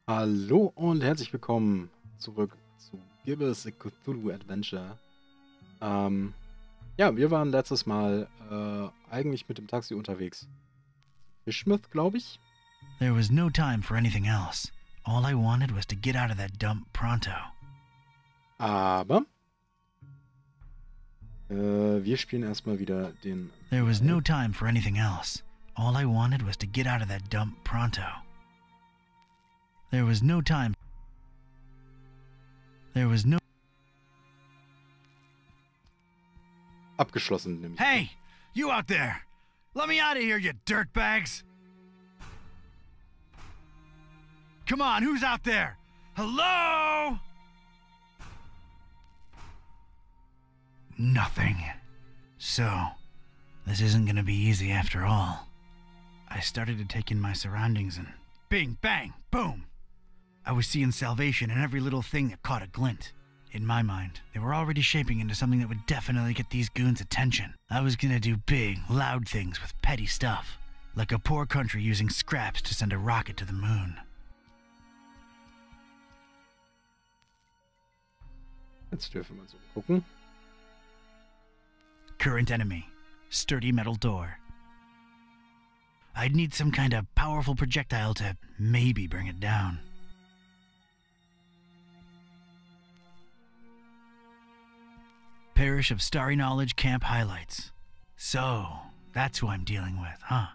Hallo und herzlich willkommen zurück zu Gibbous, Cthulhu Adventure. Ja, wir waren letztes Mal eigentlich mit dem Taxi unterwegs. Fishmouth, glaube ich. There was no time for anything else. All I wanted was to get out of that dump pronto. Aber wir spielen erstmal wieder den... There was no time for anything else. All I wanted was to get out of that dump pronto. There was no time. There was no... Abgeschlossen, nämlich. Hey! You out there! Let me out of here, you dirtbags! Come on, who's out there? Hello? Nothing. So, this isn't gonna be easy after all. I started to take in my surroundings and bing, bang, boom! I was seeing salvation in every little thing that caught a glint. In my mind, they were already shaping into something that would definitely get these goons' attention. I was gonna do big, loud things with petty stuff, like a poor country using scraps to send a rocket to the moon. Jetzt dürfen wir uns umgucken. Current enemy. Sturdy metal door. I'd need some kind of powerful projectile to maybe bring it down. Parish of Starry Knowledge Camp highlights. So, that's who I'm dealing with, huh?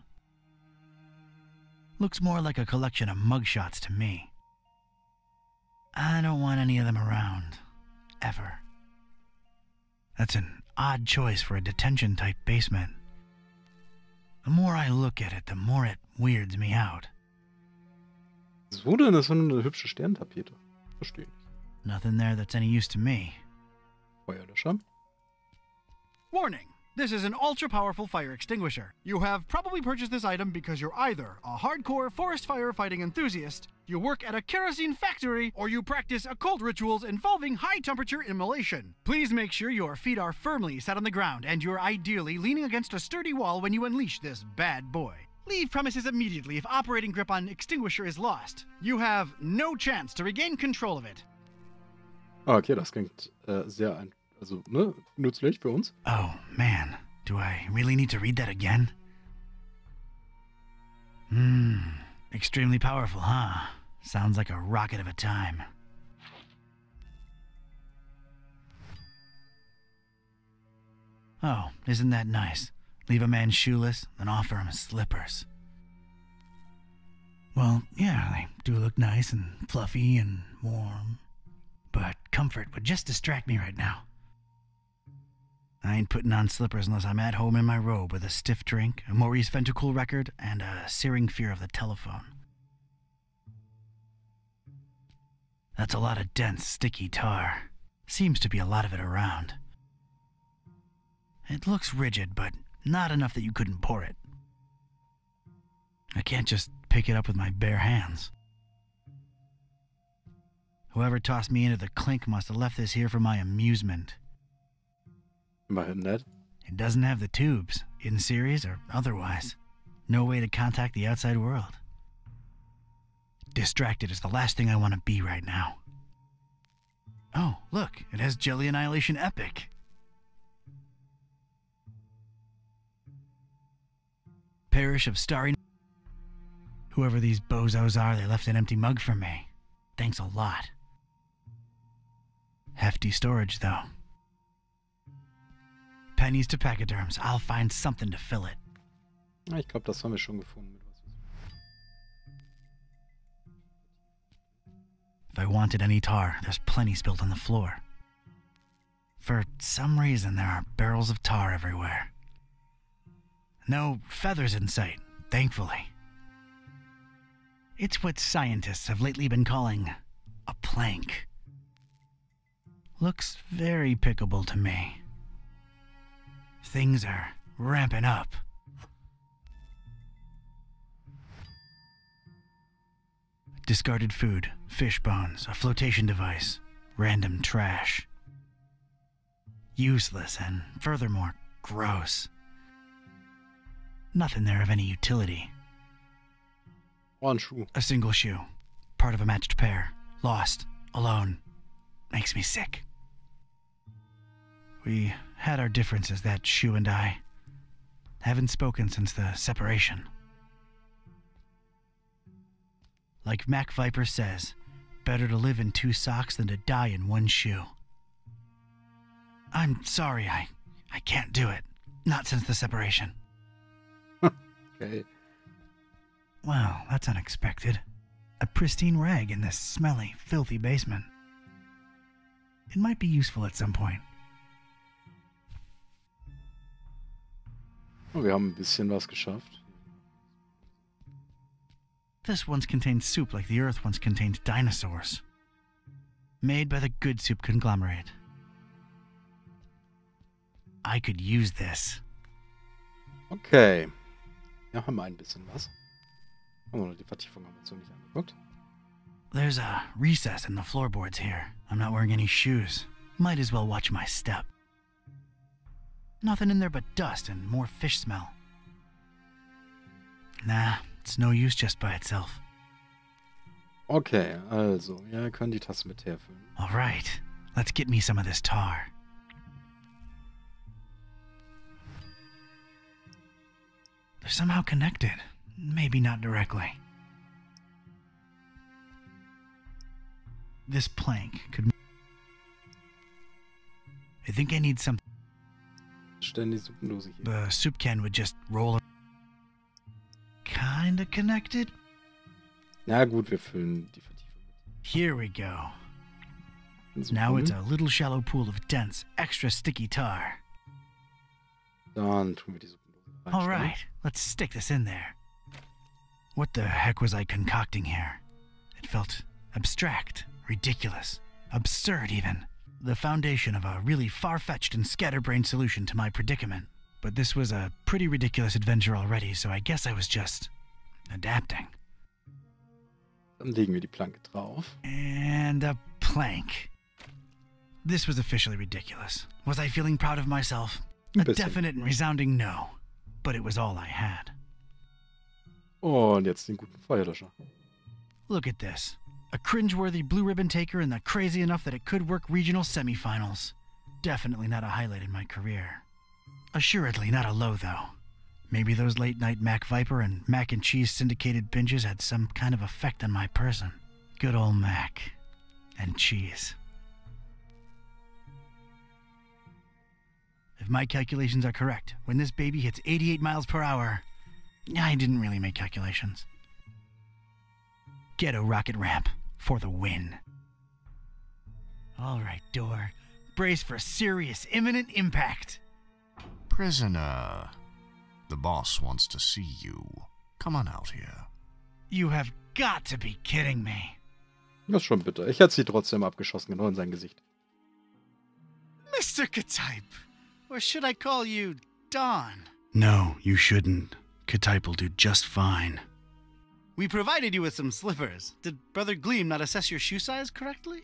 Looks more like a collection of mugshots to me. I don't want any of them around. Ever. That's an odd choice for a detention-type basement. The more I look at it, the more it weirds me out. So denn, das ist eine hübsche Sterntapete. Verstehe nicht. Nothing there that's any use to me. Feuerlöscher. Warning! This is an ultra-powerful fire extinguisher. You have probably purchased this item because you're either a hardcore forest firefighting enthusiast, you work at a kerosene factory, or you practice occult rituals involving high-temperature immolation. Please make sure your feet are firmly set on the ground and you're ideally leaning against a sturdy wall when you unleash this bad boy. Leave premises immediately if operating grip on extinguisher is lost. You have no chance to regain control of it. Okay, das klingt sehr nützlich für uns. Oh, man. Do I really need to read that again? Extremely powerful, huh? Sounds like a rocket of a time. Oh, isn't that nice? Leave a man shoeless, then offer him slippers. Well, yeah, they do look nice and fluffy and warm. But comfort would just distract me right now. I ain't putting on slippers unless I'm at home in my robe with a stiff drink, a Maurice Ventricle record, and a searing fear of the telephone. That's a lot of dense, sticky tar. Seems to be a lot of it around. It looks rigid, but not enough that you couldn't pour it. I can't just pick it up with my bare hands. Whoever tossed me into the clink must have left this here for my amusement. Immerhin nett. It doesn't have the tubes, in series or otherwise. No way to contact the outside world. Distracted is the last thing I want to be right now. Oh, look, it has Jelly Annihilation Epic. Parish of Starry... Whoever these bozos are, they left an empty mug for me. Thanks a lot. Hefty storage, though. Pennies to pachyderms. I'll find something to fill it. Ich glaube, das haben wir schon gefunden. If I wanted any tar, there's plenty spilled on the floor. For some reason, there are barrels of tar everywhere. No feathers in sight, thankfully. It's what scientists have lately been calling a plank. Looks very pickable to me. Things are ramping up. Discarded food, fish bones, a flotation device, random trash. Useless and, furthermore, gross. Nothing there of any utility. One shoe. A single shoe. part of a matched pair, lost, alone. Makes me sick. We had our differences, that shoe and I. Haven't spoken since the separation. Like Mac Viper says, better to live in 2 socks than to die in 1 shoe. I'm sorry, I can't do it. Not since the separation. Okay. Well, that's unexpected. A pristine rag in this smelly, filthy basement. It might be useful at some point. Oh, wir haben ein bisschen was geschafft. This once contained soup like the Earth once contained dinosaurs. Made by the Good Soup conglomerate. I could use this. Okay. Ja, haben wir ein bisschen was. Oh, die Vertiefung haben wir uns noch nicht angeguckt. There's a recess in the floorboards here. I'm not wearing any shoes. Might as well watch my step. Nothing in there but dust and more fish smell. Nah, it's no use just by itself. Okay, also, ja, wir können die Tasse mit Teer füllen. All right, let's get me some of this tar. They're somehow connected. Maybe not directly. This plank could... I think I need some... Stellen die Suppendose hier. The soup can would just roll... Kinda connected? Na gut, wir füllen die Vertiefung mit. Here we go. So, Now it's a little shallow pool of dense, extra sticky tar. Dann tun wir die Suppendose rein. All right, let's stick this in there. What the heck was I concocting here? It felt abstract, ridiculous, absurd even. The foundation of a really far-fetched and scatterbrained solution to my predicament. But this was a pretty ridiculous adventure already, so I guess I was just adapting. Dann legen wir die Planke drauf. And a plank. This was officially ridiculous. Was I feeling proud of myself? A definite and resounding no. But it was all I had. Und jetzt den guten Feuerlöscher. Look at this. A cringeworthy blue ribbon taker and the crazy enough that it could work regional semifinals. Definitely not a highlight in my career. Assuredly not a low, though. Maybe those late-night Mac Viper and mac and cheese syndicated binges had some kind of effect on my person. Good old mac and cheese. If my calculations are correct, when this baby hits 88 miles per hour... I didn't really make calculations. Ghetto rocket ramp for the win. All right, door. Brace for serious, imminent impact. Prisoner, the boss wants to see you. Come on out here. You have got to be kidding me. Das ist schon bitter. Ich hätte sie trotzdem abgeschossen, genau in sein Gesicht. Mr. Katype, or should I call you Don? No, you shouldn't. Katype will do just fine. We provided you with some slippers. Did Brother Gleam not assess your shoe size correctly?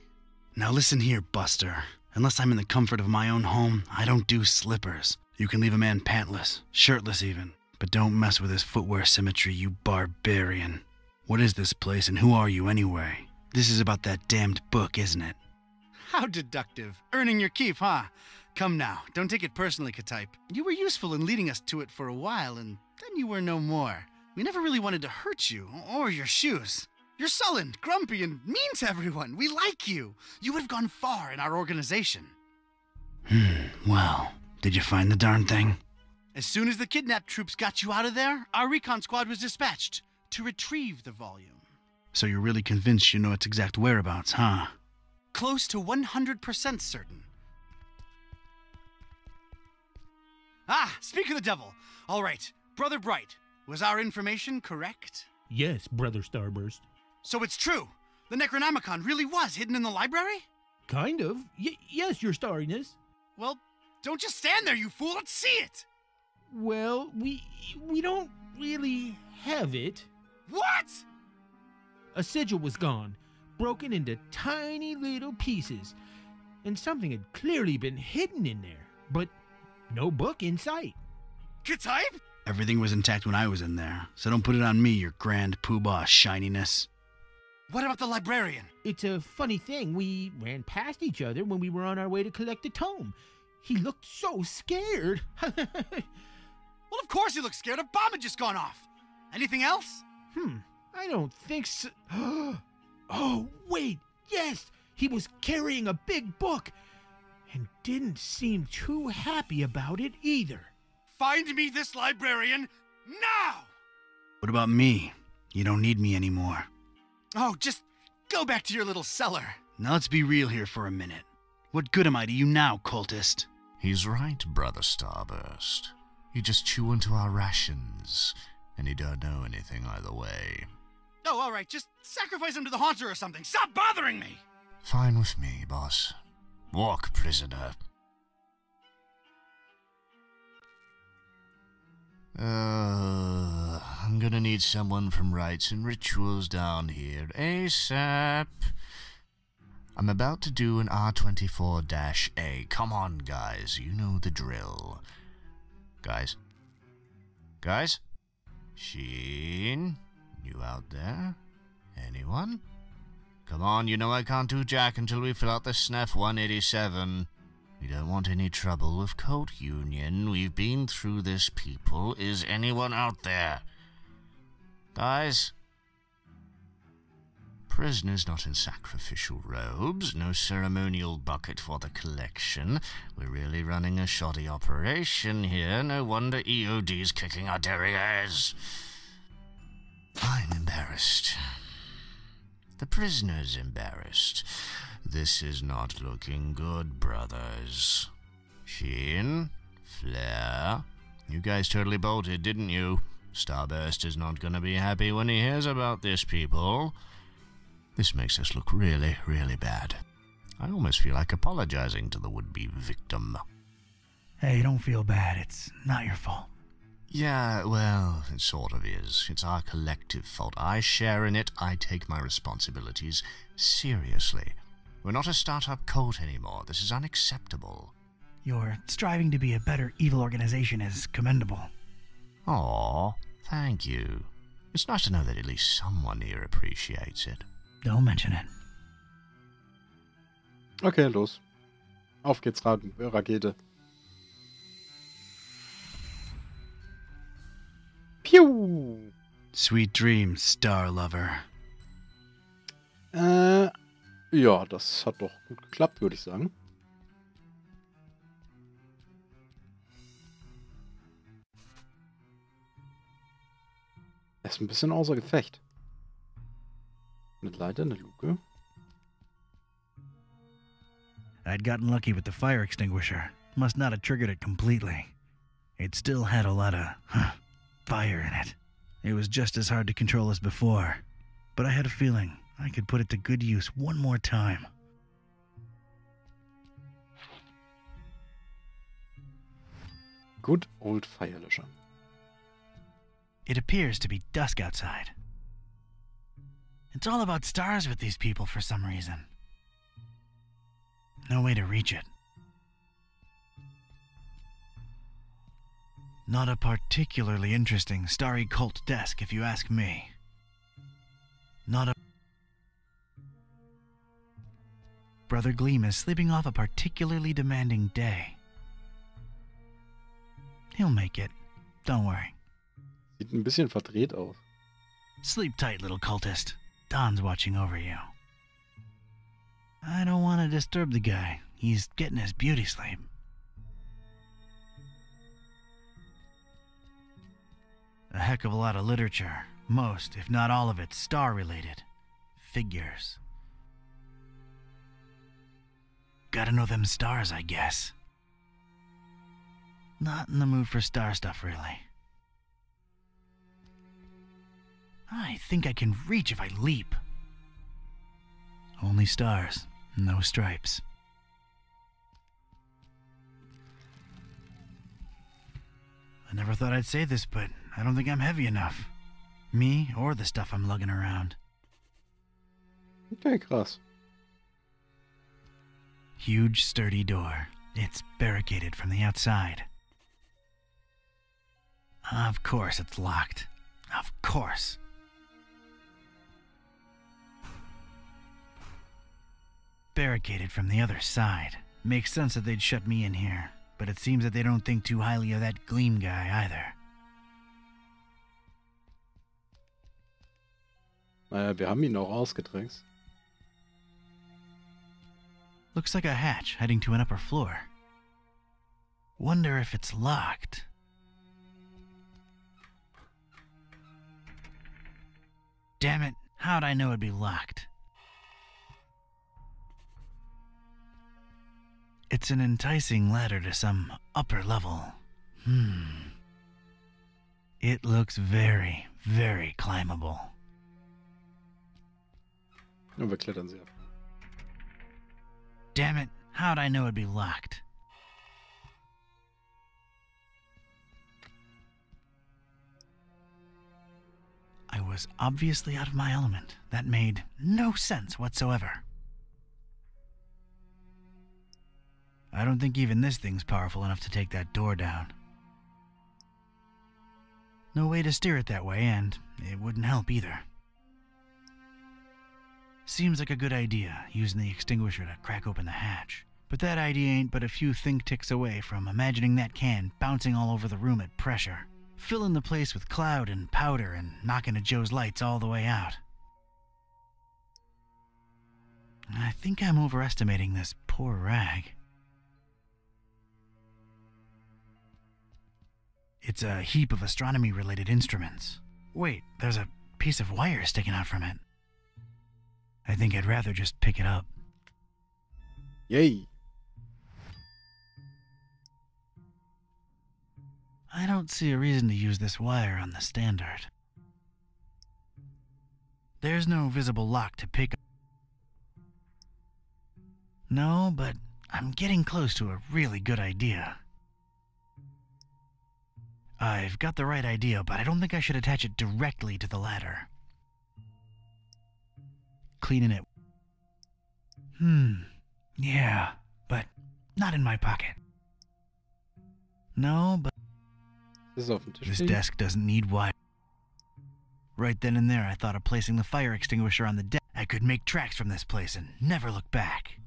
Now listen here, Buster. Unless I'm in the comfort of my own home, I don't do slippers. You can leave a man pantless, shirtless even. But don't mess with his footwear symmetry, you barbarian. What is this place and who are you anyway? This is about that damned book, isn't it? How deductive. Earning your keep, huh? Come now, don't take it personally, Katype. You were useful in leading us to it for a while, and then you were no more. We never really wanted to hurt you, or your shoes. You're sullen, grumpy, and mean to everyone. We like you. You would have gone far in our organization. Well, did you find the darn thing? As soon as the kidnapped troops got you out of there, our recon squad was dispatched to retrieve the volume. So you're really convinced you know its exact whereabouts, huh? Close to 100% certain. Ah, speak of the devil. All right, Brother Bright, was our information correct? Yes, Brother Starburst. So it's true. The Necronomicon really was hidden in the library? Kind of. Yes, Your Starriness. Well, don't just stand there, you fool. Let's see it. Well, we don't really have it. What? A sigil was gone, broken into tiny little pieces, and something had clearly been hidden in there, but no book in sight. Katype? Everything was intact when I was in there, so don't put it on me, your grand poobah shininess. What about the librarian? It's a funny thing. We ran past each other when we were on our way to collect the tome. He looked so scared. Well, of course he looks scared. A bomb had just gone off. Anything else? I don't think so. Oh, wait. Yes, he was carrying a big book and didn't seem too happy about it either. Find me this librarian now! What about me? You don't need me anymore. Oh, just go back to your little cellar. Now let's be real here for a minute. What good am I to you now, cultist? He's right, Brother Starburst. You just chew into our rations, and you don't know anything either way. Oh, all right, just sacrifice him to the haunter or something. Stop bothering me! Fine with me, boss. Walk, prisoner. I'm gonna need someone from Rites and Rituals down here ASAP. I'm about to do an R24-A. Come on, guys. You know the drill. Guys? Guys? Sheen? You out there? Anyone? Come on, you know I can't do jack until we fill out the SNF 187. We don't want any trouble with Cult Union. We've been through this, people. Is anyone out there? Guys? Prisoners not in sacrificial robes. No ceremonial bucket for the collection. We're really running a shoddy operation here. No wonder EOD's kicking our derrieres. I'm embarrassed. The prisoner's embarrassed. This is not looking good, brothers. Sheen? Flair? You guys totally bolted, didn't you? Starburst is not gonna be happy when he hears about this, people. This makes us look really, really bad. I almost feel like apologizing to the would-be victim. Hey, don't feel bad. It's not your fault. Yeah, well, it sort of is. It's our collective fault. I share in it. I take my responsibilities seriously. We're not a startup cult anymore. This is unacceptable. Your striving to be a better evil organization is commendable. Aw, thank you. It's nice to know that at least someone here appreciates it. Don't mention it. Okay, los. Auf geht's, Rakete. Piu! Sweet dreams, Star Lover. Ja, das hat doch gut geklappt, würde ich sagen. Er ist ein bisschen außer Gefecht. Eine Leiter, eine Luke. I'd gotten lucky with the fire extinguisher. Must not have triggered it completely. It still had a lot of fire in it. It was just as hard to control as before. But I had a feeling I could put it to good use one more time. Good old Feierlöscher. It appears to be dusk outside. It's all about stars with these people for some reason. No way to reach it. Not a particularly interesting starry cult desk, if you ask me. Not a... Brother Gleam is sleeping off a particularly demanding day. He'll make it. Don't worry. Sieht ein bisschen verdreht aus. Sleep tight, little cultist. Don's watching over you. I don't want to disturb the guy. He's getting his beauty sleep. A heck of a lot of literature. Most, if not all of it, star-related. Figures. Gotta know them stars, I guess. Not in the mood for star stuff, really. I think I can reach if I leap. Only stars, no stripes. I never thought I'd say this, but I don't think I'm heavy enough. Me or the stuff I'm lugging around. Okay, krass. Huge, sturdy door. It's barricaded from the outside. Of course it's locked. Of course. barricaded from the other side. Makes sense that they'd shut me in here, but it seems that they don't think too highly of that Gleam guy either. Naja, wir haben ihn auch ausgetrickst. Looks like a hatch heading to an upper floor. Wonder if it's locked. Damn it, how'd I know it'd be locked? It's an enticing ladder to some upper level. It looks very, very climbable. Und wir klettern sie ab. Damn it, how'd I know it'd be locked? I was obviously out of my element. That made no sense whatsoever. I don't think even this thing's powerful enough to take that door down. No way to steer it that way, and it wouldn't help either. Seems like a good idea, using the extinguisher to crack open the hatch. But that idea ain't but a few think ticks away from imagining that can bouncing all over the room at pressure, filling the place with cloud and powder and knocking at Joe's lights all the way out. I think I'm overestimating this poor rag. It's a heap of astronomy-related instruments. Wait, there's a piece of wire sticking out from it. I think I'd rather just pick it up. Yay! I don't see a reason to use this wire on the standard. There's no visible lock to pick up. No, but I'm getting close to a really good idea. I've got the right idea, but I don't think I should attach it directly to the ladder. Cleaning it. Yeah, but not in my pocket. No, but Das ist auf dem Tisch. this liegen. desk doesn't need wire. Right then and there, I thought of placing the fire extinguisher on the desk. I could make tracks from this place and never look back.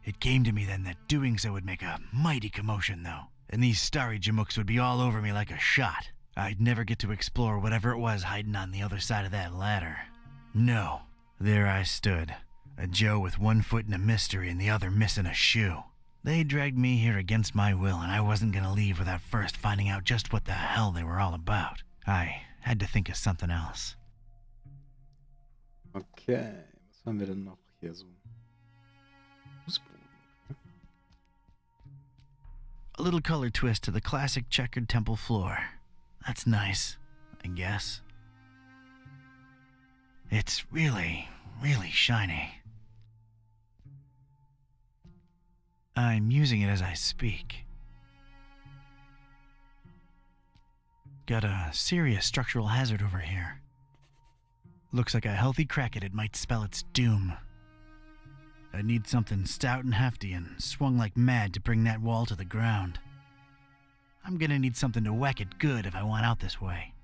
It came to me then that doing so would make a mighty commotion, though, and these starry jamooks would be all over me like a shot. I'd never get to explore whatever it was hiding on the other side of that ladder. No. There I stood, a Joe with one foot in a mystery and the other missing a shoe. They dragged me here against my will, and I wasn't gonna leave without first finding out just what the hell they were all about. I had to think of something else. Okay, was haben wir denn noch hier so? Fußboden. Okay. A little color twist to the classic checkered temple floor. That's nice, I guess. It's really, really shiny. I'm using it as I speak. Got a serious structural hazard over here. Looks like a healthy crack at it might spell its doom. I'd need something stout and hefty and swung like mad to bring that wall to the ground. I'm gonna need something to whack it good if I want out this way.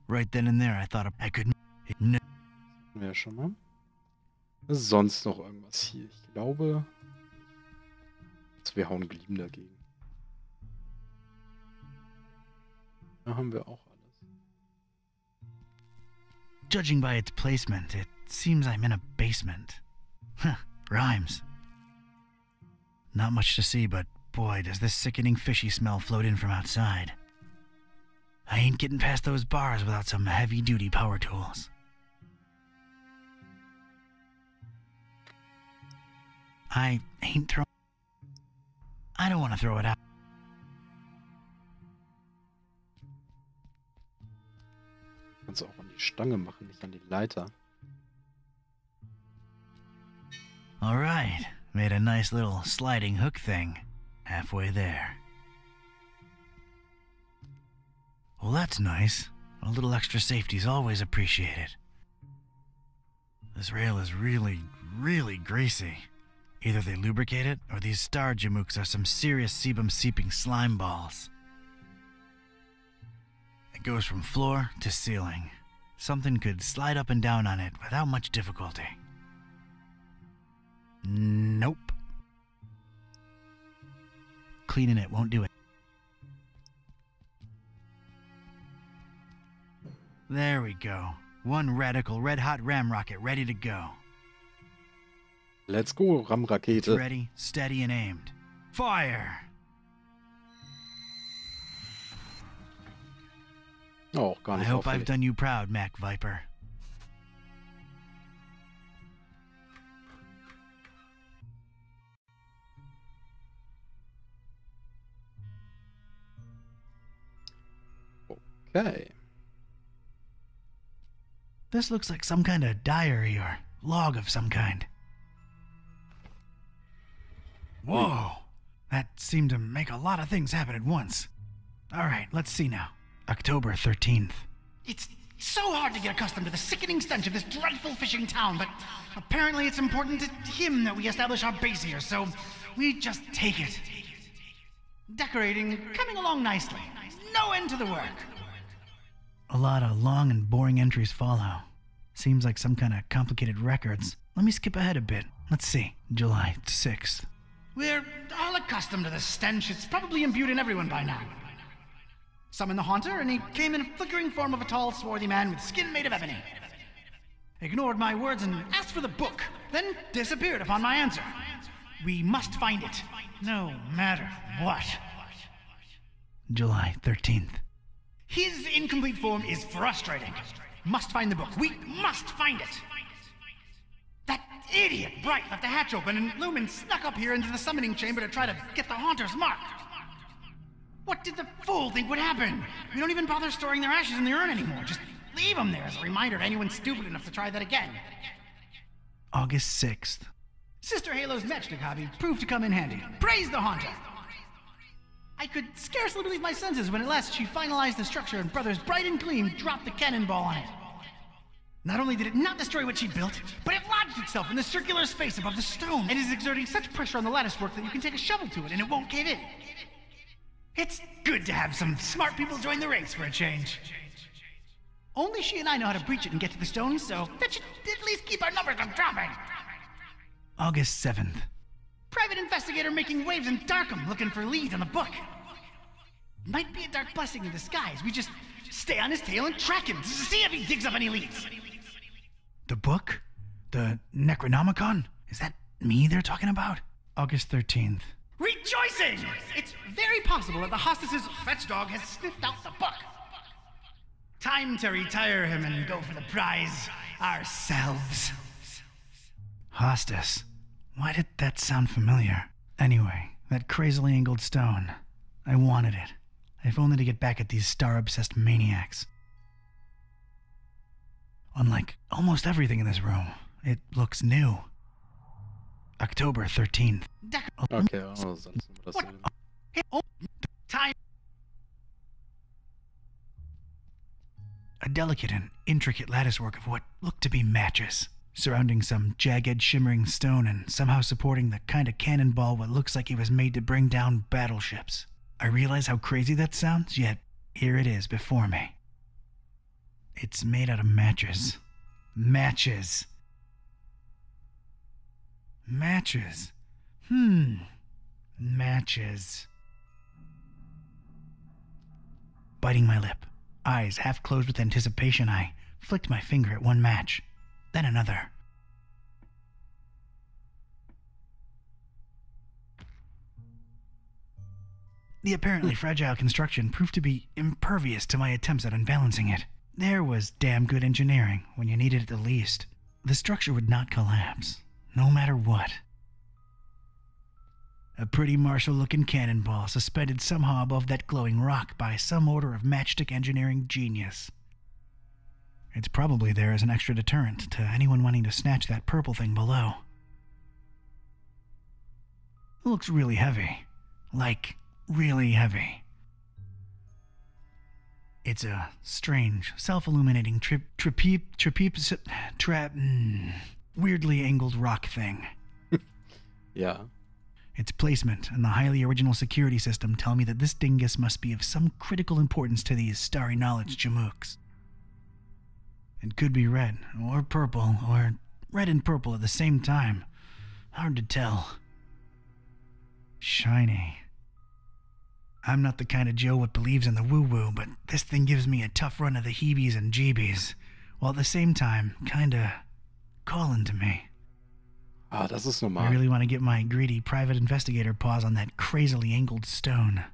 Right then and there, I thought I could... No. Ja, schon mal. Was ist sonst noch irgendwas hier? Ich glaube, wir hauen Glieben dagegen. Da haben wir auch alles. Judging by its placement, it seems I'm in a basement. Huh, rhymes. Not much to see, but boy, does this sickening fishy smell float in from outside. I ain't getting past those bars without some heavy-duty power tools. I don't want to throw it out. Kannst du auch an die Stange machen, nicht an die Leiter. Alright, made a nice little sliding hook thing. Halfway there. Well, that's nice. A little extra safety's always appreciated. This rail is really, really greasy. Either they lubricate it, or these star jamooks are some serious sebum seeping slime balls. It goes from floor to ceiling. Something could slide up and down on it without much difficulty. Nope. Cleaning it won't do it. There we go. One radical red-hot ram rocket ready to go. Let's go, It's Ramrakete. ready, steady, and aimed. Fire! Oh, gar I nicht hope I've auffällig. done you proud, Mac Viper. Okay. This looks like some kind of diary or log of some kind. Whoa! That seemed to make a lot of things happen at once. Alright, let's see now. October 13th. It's so hard to get accustomed to the sickening stench of this dreadful fishing town, but apparently it's important to him that we establish our base here, so we just take it. Decorating, coming along nicely. No end to the work. A lot of long and boring entries follow. Seems like some kind of complicated records. Let me skip ahead a bit. Let's see. July 6th. We're all accustomed to the stench. It's probably imbued in everyone by now. Summoned the Haunter, and he came in a flickering form of a tall, swarthy man with skin made of ebony. Ignored my words and asked for the book, then disappeared upon my answer. We must find it, no matter what. July 13th. His incomplete form is frustrating. Must find the book. We must find it. That idiot Bright left the hatch open, and Lumen snuck up here into the summoning chamber to try to get the Haunter's mark. What did the fool think would happen? We don't even bother storing their ashes in the urn anymore. Just leave them there as a reminder to anyone stupid enough to try that again. August 6th. Sister Halo's matchstick hobby proved to come in handy. Praise the Haunter! I could scarcely believe my senses when at last she finalized the structure and Brothers Bright and Gleam dropped the cannonball on it. Not only did it not destroy what she built, but it lodged itself in the circular space above the stone and is exerting such pressure on the latticework that you can take a shovel to it and it won't cave in. It's good to have some smart people join the ranks for a change. Only she and I know how to breach it and get to the stone, so that should at least keep our numbers from dropping. August 7th. Private investigator making waves in Darkham looking for leads on the book. Might be a dark blessing in disguise. We just stay on his tail and track him to see if he digs up any leads. The book? The Necronomicon? Is that me they're talking about? August 13th. Rejoicing! It's very possible that the hostess's fetch dog has sniffed out the book. Time to retire him and go for the prize ourselves. Hostess. Why did that sound familiar? Anyway, that crazily angled stone. I wanted it. If only to get back at these star-obsessed maniacs. Unlike almost everything in this room, it looks new. October 13th. Okay, also lassen wir das so. Time. A delicate and intricate latticework of what looked to be matches, surrounding some jagged, shimmering stone and somehow supporting the kind of cannonball what looks like it was made to bring down battleships. I realize how crazy that sounds, yet here it is before me. It's made out of matches. Matches. Matches. Matches. Biting my lip, eyes half closed with anticipation, I flicked my finger at one match, then another. The apparently fragile construction proved to be impervious to my attempts at unbalancing it. There was damn good engineering when you needed it the least. The structure would not collapse, no matter what. A pretty martial-looking cannonball suspended somehow above that glowing rock by some order of matchstick engineering genius. It's probably there as an extra deterrent to anyone wanting to snatch that purple thing below. It looks really heavy. Like, really heavy. It's a strange, self-illuminating weirdly angled rock thing. Yeah. Its placement and the highly original security system tell me that this dingus must be of some critical importance to these starry knowledge jamooks. It could be red, or purple, or red and purple at the same time. Hard to tell. Shiny. I'm not the kind of Joe what believes in the woo-woo, but this thing gives me a tough run of the heebies and jeebies, while at the same time, kinda calling to me. Ah, das ist normal. I really want to get my greedy private investigator paws on that crazily angled stone.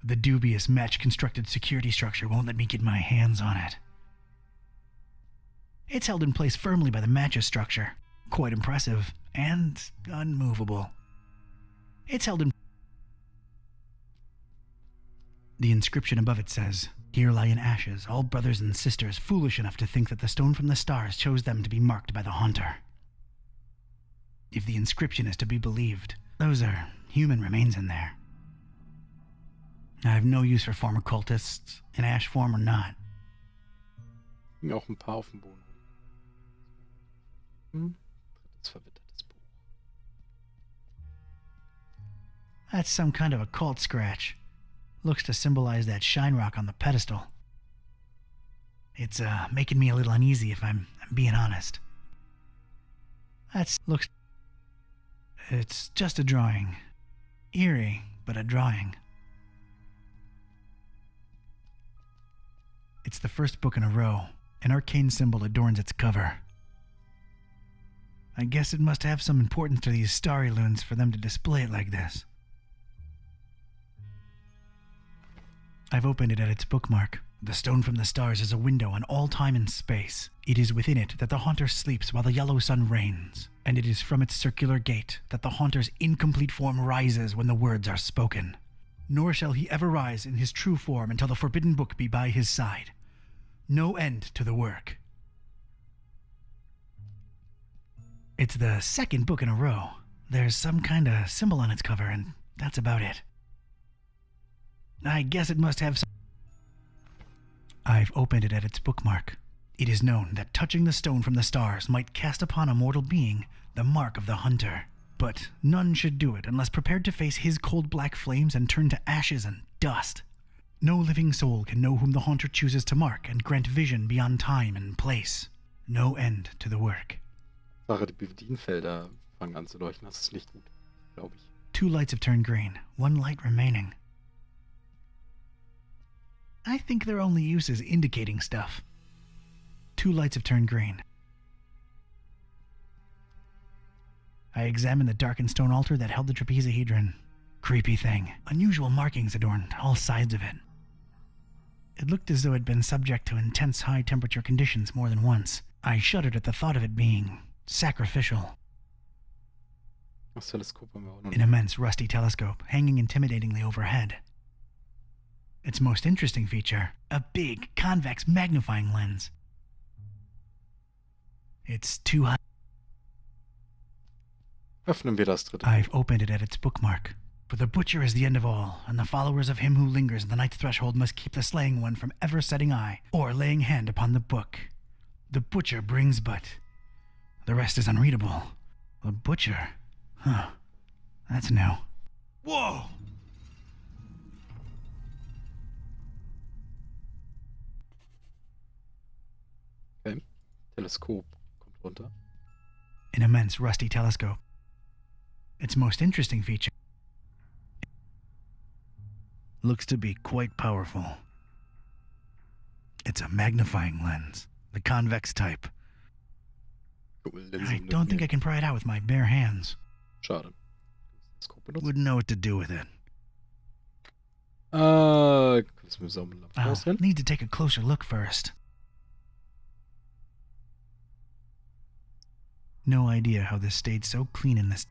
The dubious match-constructed security structure won't let me get my hands on it. It's held in place firmly by the match's structure. Quite impressive and unmovable. It's held in... The inscription above it says, "Here lie in ashes all brothers and sisters foolish enough to think that the stone from the stars chose them to be marked by the haunter." If the inscription is to be believed, those are human remains in there. I have no use for former cultists, in ash form or not. Mir auch ein paar auf dem Boden. Drittes verwittertes Buch. That's some kind of a cult scratch. Looks to symbolize that shine rock on the pedestal. It's making me a little uneasy if I'm being honest. It's just a drawing. Eerie, but a drawing. It's the first book in a row. An arcane symbol adorns its cover. I guess it must have some importance to these starry loons for them to display it like this. I've opened it at its bookmark. The stone from the stars is a window on all time and space. It is within it that the haunter sleeps while the yellow sun reigns, and it is from its circular gate that the haunter's incomplete form rises when the words are spoken. Nor shall he ever rise in his true form until the forbidden book be by his side. No end to the work. It's the second book in a row. There's some kind of symbol on its cover, and that's about it. I guess it must have some... I've opened it at its bookmark. It is known that touching the stone from the stars might cast upon a mortal being the mark of the hunter. But none should do it unless prepared to face his cold black flames and turn to ashes and dust. No living soul can know whom the haunter chooses to mark and grant vision beyond time and place. No end to the work. Sache, die Bedienfelder fangen an zu leuchten. Das ist nicht gut, glaube ich. 2 lights have turned green, 1 light remaining. I think their only use is indicating stuff. 2 lights have turned green. I examined the darkened stone altar that held the trapezohedron. Creepy thing. Unusual markings adorned all sides of it. It looked as though it had been subject to intense high-temperature conditions more than once. I shuddered at the thought of it being sacrificial. Das Teleskop haben wir auch noch An immense rusty telescope hanging intimidatingly overhead. Its most interesting feature, a big, convex magnifying lens. It's too high. Öffnen wir das dritte. I've opened it at its bookmark. For the butcher is the end of all, and the followers of him who lingers in the night's threshold must keep the slaying one from ever setting eye, or laying hand upon the book. The butcher brings but... The rest is unreadable. The butcher? Huh. That's new. Whoa! Okay. Teleskop kommt runter. An immense rusty telescope. Its most interesting feature looks to be quite powerful. It's a magnifying lens, the convex type. I don't think I can pry it out with my bare hands. Schade. Wouldn't know what to do with it. Kannst du mir sammeln? I'll need to take a closer look first. No idea how this stayed so clean in this.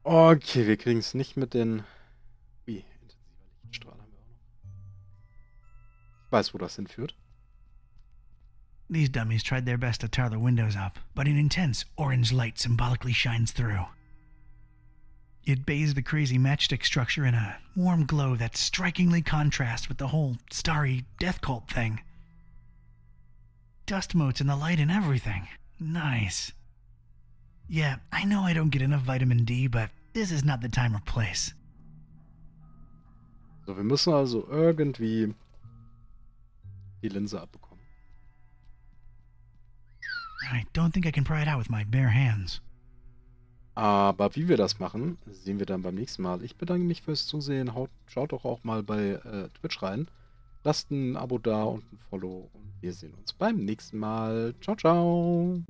Okay, wir kriegen es nicht mit den... Ui, intensiver Lichtstrahl haben wir auch noch. Ich weiß, wo das hinführt. These dummies tried their best to tar the windows up, but an intense orange light symbolically shines through. It bathes the crazy matchstick structure in a warm glow that strikingly contrasts with the whole starry death cult thing. Dust motes in the light and everything. Nice. Yeah, I know I don't get enough vitamin D, but this is not the time or place. So, wir müssen also irgendwie die Linse abbekommen. I don't think I can pry it out with my bare hands. Aber wie wir das machen, sehen wir dann beim nächsten Mal. Ich bedanke mich fürs Zusehen. Schaut doch auch mal bei Twitch rein. Lasst ein Abo da und ein Follow. Und wir sehen uns beim nächsten Mal. Ciao, ciao.